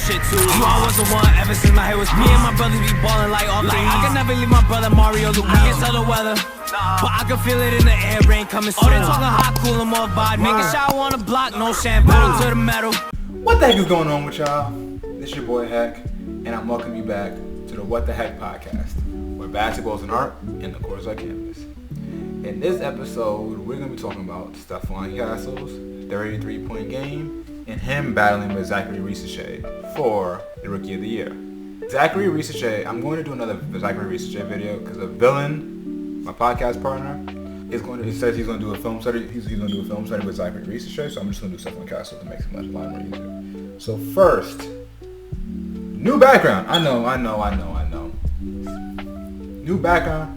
shit too. You know I was the one ever since my hair was me and my brothers be ballin' like all three. I can never leave my brother Mario Luke. I can tell the weather, but I can feel it in the air, rain coming soon. Oh, they talking hot, cool, and more vibe. Make a shower on the block, no shampoo to the metal. What the heck is going on with y'all? This your boy Heck, and I'm welcoming you back to the Wat.Da.Hecpodcast, where basketball is an art and the court is our canvas. In this episode, we're going to be talking about Stephon Castle's 33-point game and him battling with Zachary Risacher for the Rookie of the Year. Zachary Risacher, I'm going to do another Zachary Risacher video because a villain, my podcast partner, it says he's going to do a film study. He's going to do a film study with Zachary Risacher, so I'm just going to do Stephon Castle to make it a lot more easier. So first, new background. I know. New background.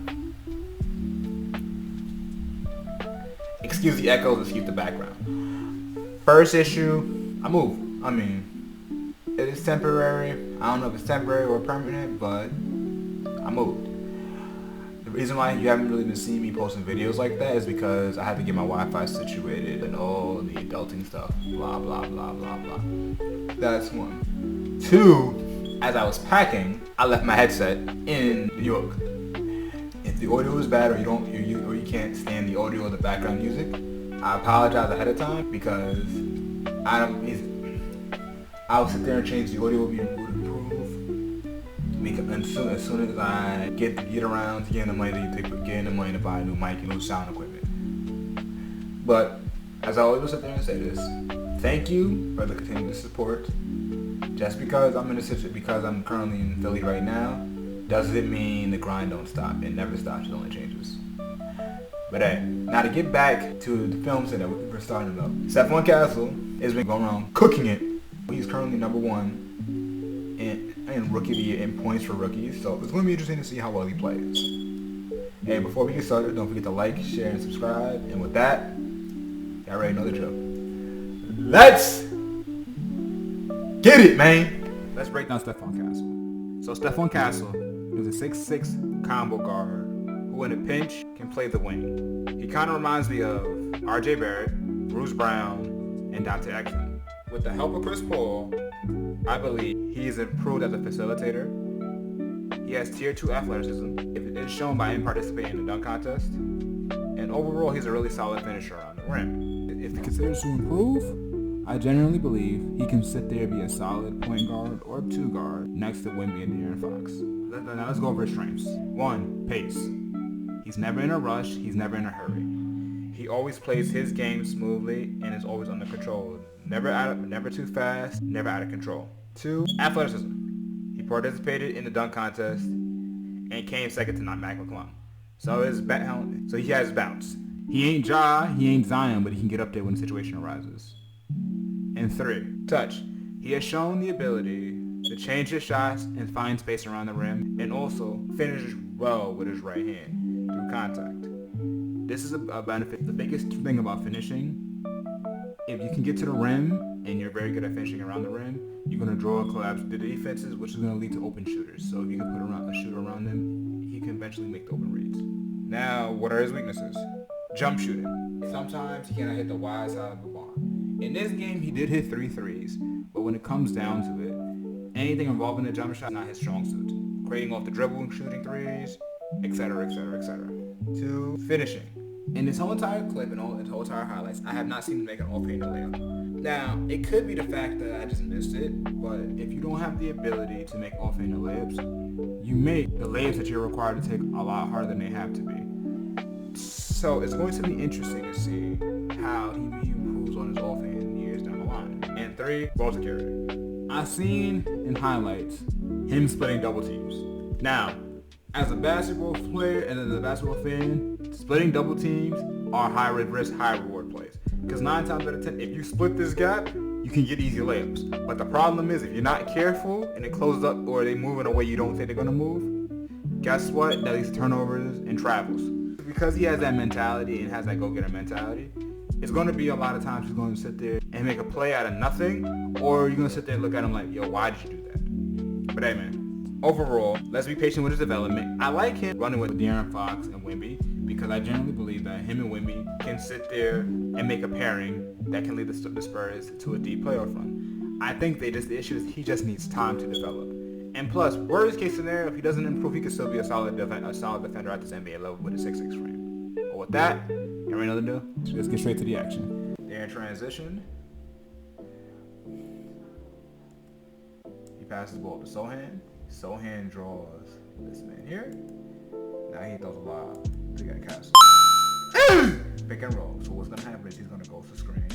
Excuse the echoes, excuse the background. First issue, I moved. I mean, it is temporary. I don't know if it's temporary or permanent, but I moved. The reason why you haven't really been seeing me posting videos like that is because I had to get my Wi-Fi situated and all the adulting stuff. Blah, blah, blah, blah, blah. That's one. Two, as I was packing, I left my headset in New York. If the audio is bad or you can't stand the audio or the background music, I apologize ahead of time because I'll sit there and change the audio would improve. As soon as I get around to getting the money to buy a new mic and new sound equipment. But as I always will sit there and say this, thank you for the continued support. Just because because I'm currently in Philly right now, doesn't mean the grind don't stop. It never stops, it only changes. But hey, now to get back to the film set that we're starting about. Stephon Castle has been going around cooking it. He's currently number one in Rookie of the Year in points for rookies. So it's going to be interesting to see how well he plays. Hey, before we get started, don't forget to like, share, and subscribe. And with that, y'all already know the drill. Let's get it, man. Let's break down Stephon Castle. So Stephon Castle is a 6'6" combo guard who in a pinch can play the wing. He kind of reminds me of R.J. Barrett, Bruce Brown, and Wat.Da.Hecpodcast. With the help of Chris Paul, I believe he is improved as a facilitator. He has tier 2 athleticism. It is shown by him participating in the dunk contest. And overall, he's a really solid finisher on the rim. If he considers to improve, I genuinely believe he can sit there and be a solid point guard or 2 guard next to Wemby and De'Aaron Fox. Now let's go over his strengths. 1, pace. He's never in a rush. He's never in a hurry. He always plays his game smoothly and is always under control. Never too fast, never out of control. 2, athleticism. He participated in the dunk contest and came second to Mac McClung. So he has bounce. He ain't Ja, he ain't Zion, but he can get up there when the situation arises. And 3, touch. He has shown the ability to change his shots and find space around the rim, and also finishes well with his right hand through contact. This is a benefit. The biggest thing about finishing, if you can get to the rim and you're very good at finishing around the rim, you're going to draw and collapse the defenses, which is going to lead to open shooters. So if you can put a shooter around him, he can eventually make the open reads. Now, what are his weaknesses? Jump shooting. Sometimes he cannot hit the wide side of the barn. In this game, he did hit 3 threes, but when it comes down to it, anything involving the jump shot is not his strong suit. Creating off the dribble, shooting threes, etc., etc., etc. 2, finishing. In this whole entire clip and the whole entire highlights, I have not seen him make an off-handed layup. Now, it could be the fact that I just missed it, but if you don't have the ability to make off-handed layups, you make the layups that you're required to take a lot harder than they have to be. So it's going to be interesting to see how he improves on his offhand years down the line. And 3, ball security. I've seen in highlights him splitting double teams. Now, as a basketball player and as a basketball fan, splitting double teams are high risk, high reward plays. Because 9 times out of 10, if you split this gap, you can get easy layups. But the problem is, if you're not careful and it closes up or they move in a way you don't think they're going to move, guess what? That leads to turnovers and travels. Because he has that mentality and has that go-getter mentality, it's going to be a lot of times he's going to sit there and make a play out of nothing, or you're going to sit there and look at him like, yo, why did you do that? But hey, man, overall, let's be patient with his development. I like him running with De'Aaron Fox and Wemby because I genuinely believe that him and Wemby can sit there and make a pairing that can lead the Spurs to a deep playoff run. I think the issue is he just needs time to develop. And plus, worst case scenario, if he doesn't improve, he could still be a solid defender at this NBA level with a 6'6" frame. But with that, you already know the deal. Let's get straight to the action. They're in transition. He passes the ball to Sohan. Sohan draws this man here. Now he throws a lob to get Castle. Pick and roll. So what's going to happen is he's going to go for screen.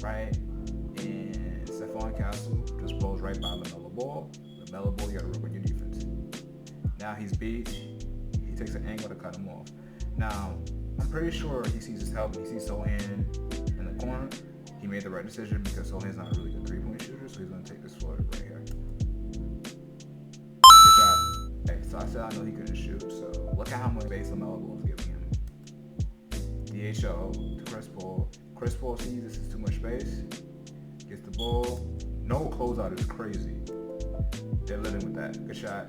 Right? And Stephon Castle just blows right by LaMelo Ball. LaMelo Ball, you got to work on your defense. Now he's beat. He takes an angle to cut him off. Now, I'm pretty sure he sees his help. He sees Sohan in the corner. He made the right decision because Sohan's not a really good three-point shooter, so he's going to take this floater right here. Good shot. Hey, so I said I know he couldn't shoot, so look at how much space LaMelo Ball is giving him. DHO to Chris Paul. Chris Paul sees this is too much space. Gets the ball. No closeout is crazy. They're living with that. Good shot.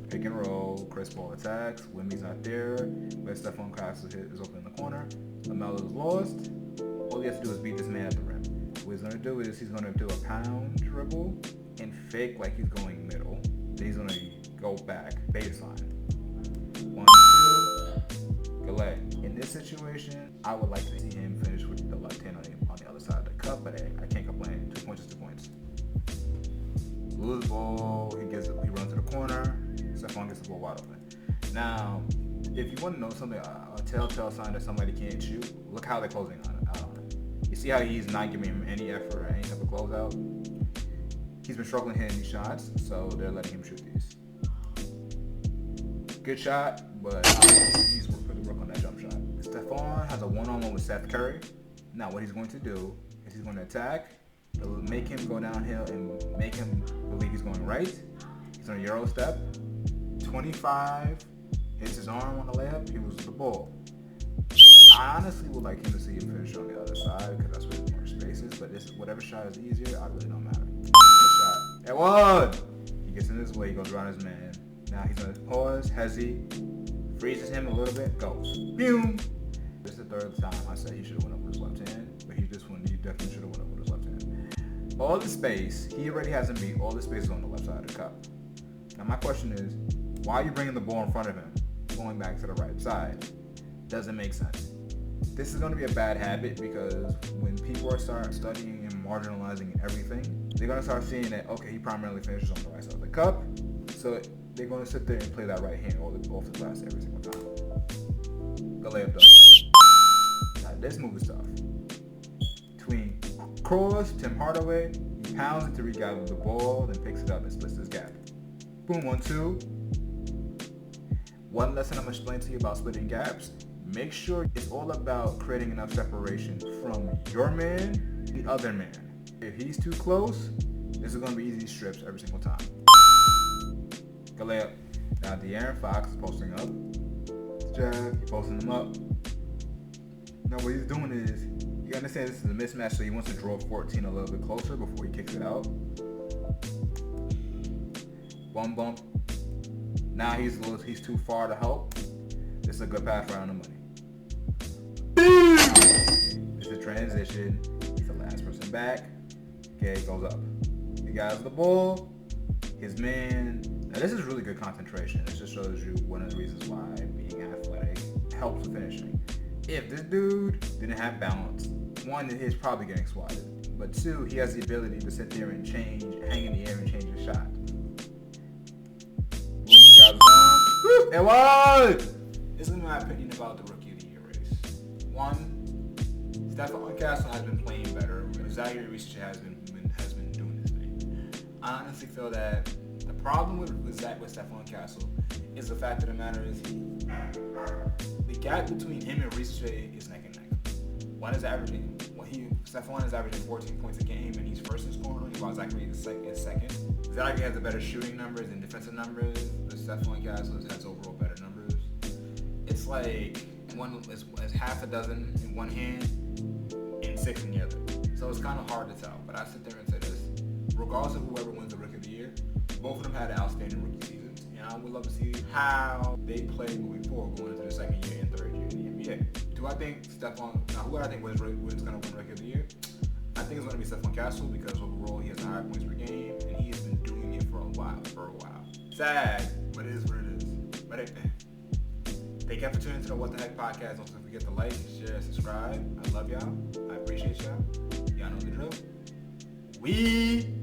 Pick and roll. Chris Paul attacks. Wemby's not there. But Stephon Castle is open in the corner. LaMelo's lost. All he has to do is beat this man at the rim. What he's going to do is he's going to do a pound dribble and fake like he's going middle. Then he's going to go back. Baseline. 1, 2. Galette. In this situation, I would like to see him finish with the left hand on the other side of the cup, but hey, I can't complain. 2 points is 2 points. Lose ball, he runs to the corner. Stephon gets the ball wide open. Now, if you want to know something, a telltale sign that somebody can't shoot, look how they're closing out on it. You see how he's not giving him any effort or any type of closeout? He's been struggling hitting these shots, so they're letting him shoot these. Good shot, but he needs to work on that jump shot. Stephon has a one-on-one with Seth Curry. Now, what he's going to do is he's going to attack, make him go downhill and make him believe he's going right. He's on a Euro step. 25, hits his arm on the layup, he loses the ball. I honestly would like him to see him finish on the other side because that's where there's more spaces, but whatever shot is easier, I really don't matter. Good shot. And one! He gets in his way, he goes around his man. Now he's going to pause, hezzy, freezes him a little bit, goes. Boom! This is the third time I said he should have went up with his left hand, but he definitely should have went up with his left hand. All the space, he already has him beat, all the space is on the left side of the cup. Now my question is, why are you bringing the ball in front of him, going back to the right side? Doesn't make sense. This is going to be a bad habit because when people are studying and marginalizing everything, they're going to start seeing that, okay, he primarily finishes on the right side of the cup, so they're going to sit there and play that right hand off the glass every single time. The layup done. Now this move is tough. Between Cross, Tim Hardaway, he pounds it to regather the ball, then picks it up and splits this gap. Boom, 1, 2. One lesson I'm going to explain to you about splitting gaps. Make sure it's all about creating enough separation from your man to the other man. If he's too close, this is going to be easy strips every single time. Go layup. Now De'Aaron Fox is posting up. Jab, he's posting him up. Now what he's doing is, you understand this is a mismatch, so he wants to draw 14 a little bit closer before he kicks it out. Bum bump. Now he's too far to help. This is a good pass around the money. It's a transition. He's the last person back. Okay, goes up. He got the ball. His man. Now this is really good concentration. This just shows you one of the reasons why being athletic helps with finishing. If this dude didn't have balance, one, he's probably getting swatted. But two, he has the ability to sit there and hang in the air and change his shot. Boom, he grabs his arm. It was! This is my opinion about the Rookie of the Year race. One, Stephon Castle has been playing better. Zachary Research has been doing his thing. I honestly feel that the problem with Stephon Castle is the fact of the matter is the gap between him and Research is neck and neck. Stephon is averaging 14 points a game and he's first in scoring, while Zachary is second. Zachary has the better shooting numbers and defensive numbers, but Stephon Castle has overall better numbers. It's like one is half a dozen in one hand and 6 in the other. So it's kind of hard to tell. But I sit there and say this: regardless of whoever wins the Rookie of the Year, both of them had outstanding rookie seasons, and I would love to see how they play moving forward, going into the second year and third year. in the NBA. Do I think who I think was going to win Rookie of the Year? I think it's going to be Stephon Castle because overall he has a high points per game and he's been doing it for a while. Sad, but it is what it is. But hey, thank you for tuning into the What.Da.Hecpodcast. Don't forget to like, share, subscribe. I love y'all. I appreciate y'all. Y'all know the drill. We